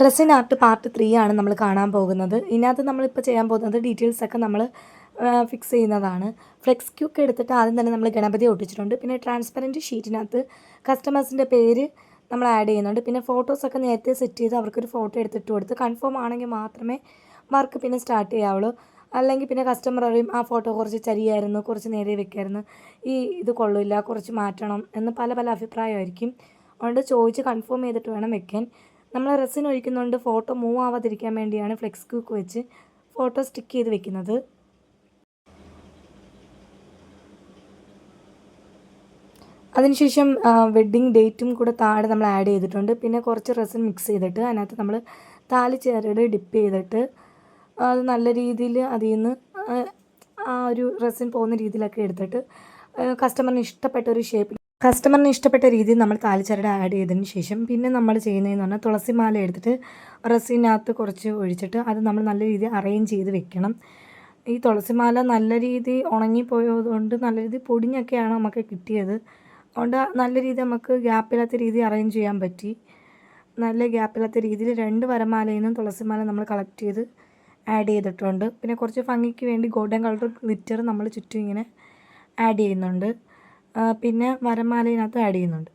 Resin art part 3 ആണ് നമ്മൾ കാണാൻ പോകുന്നത്. ഇതിനകത്ത് നമ്മളിപ്പോൾ ചെയ്യാൻ പോകുന്നത് ഡീറ്റെയിൽസൊക്കെ നമ്മൾ ഫിക്സ് ചെയ്യുന്നതാണ്. ഫ്ലെക്സ് ക്യൂക്ക് എടുത്തിട്ട് ആദ്യം തന്നെ നമ്മൾ ഗണപതി ഒട്ടിച്ചിട്ടുണ്ട്. പിന്നെ ട്രാൻസ്പെറൻറ്റ് ഷീറ്റിനകത്ത് കസ്റ്റമേഴ്സിൻ്റെ പേര് നമ്മൾ ആഡ് ചെയ്യുന്നുണ്ട്. പിന്നെ ഫോട്ടോസൊക്കെ നേരത്തെ സെറ്റ് ചെയ്ത് അവർക്കൊരു ഫോട്ടോ എടുത്തിട്ട് കൊടുത്ത് കൺഫേം ആണെങ്കിൽ മാത്രമേ വർക്ക് പിന്നെ സ്റ്റാർട്ട് ചെയ്യാവുള്ളൂ. അല്ലെങ്കിൽ പിന്നെ കസ്റ്റമർ പറയും ആ ഫോട്ടോ കുറച്ച് ചരിയായിരുന്നു, കുറച്ച് നേരെ വെക്കായിരുന്നു, ഇത് കൊള്ളില്ല, കുറച്ച് മാറ്റണം എന്ന് പല പല അഭിപ്രായമായിരിക്കും. അതുകൊണ്ട് ചോദിച്ച് കൺഫേം ചെയ്തിട്ട് വേണം വെക്കാൻ. നമ്മൾ റെസിൻ ഒഴിക്കുന്നുണ്ട് ഫോട്ടോ മൂവ് ആവാതിരിക്കാൻ വേണ്ടിയാണ് ഫ്ലെക്സ് ക്യൂക്ക് വെച്ച് ഫോട്ടോ സ്റ്റിക്ക് ചെയ്ത് വെക്കുന്നത്. അതിനുശേഷം വെഡ്ഡിങ് ഡേറ്റും കൂടെ താഴെ നമ്മൾ ആഡ് ചെയ്തിട്ടുണ്ട്. പിന്നെ കുറച്ച് റെസിൻ മിക്സ് ചെയ്തിട്ട് അതിനകത്ത് നമ്മൾ താലി ചരട് ഡിപ്പ് ചെയ്തിട്ട് അത് നല്ല രീതിയിൽ അതിൽ നിന്ന് ആ ഒരു റെസിൻ പോകുന്ന രീതിയിലൊക്കെ എടുത്തിട്ട് കസ്റ്റമറിന് ഇഷ്ടപ്പെട്ട രീതിയിൽ നമ്മൾ താലിച്ചരട് ആഡ് ചെയ്തതിന് ശേഷം പിന്നെ നമ്മൾ ചെയ്യുന്നതെന്ന് പറഞ്ഞാൽ തുളസിമാല എടുത്തിട്ട് റെസിനകത്ത് കുറച്ച് ഒഴിച്ചിട്ട് അത് നമ്മൾ നല്ല രീതിയിൽ അറേഞ്ച് ചെയ്ത് വെക്കണം. ഈ തുളസിമാല നല്ല രീതിയിൽ ഉണങ്ങിപ്പോയതുകൊണ്ട് നല്ല രീതിയിൽ പൊടിഞ്ഞൊക്കെയാണ് നമുക്ക് കിട്ടിയത്. അതുകൊണ്ട് നല്ല രീതിയിൽ നമുക്ക് ഗ്യാപ്പില്ലാത്ത രീതിയിൽ അറേഞ്ച് ചെയ്യാൻ പറ്റി. നല്ല ഗ്യാപ്പില്ലാത്ത രീതിയിൽ 2 വരമാലയിൽ നിന്നും തുളസിമാല നമ്മൾ കളക്ട് ചെയ്ത് ആഡ് ചെയ്തിട്ടുണ്ട്. പിന്നെ കുറച്ച് ഭംഗിക്ക് വേണ്ടി ഗോൾഡൻ കളർ ഗ്ലിറ്റർ നമ്മൾ ചുറ്റും ഇങ്ങനെ ആഡ് ചെയ്യുന്നുണ്ട്. പിന്നെ വരമാലയിനകത്ത് ആഡ് ചെയ്യുന്നുണ്ട്.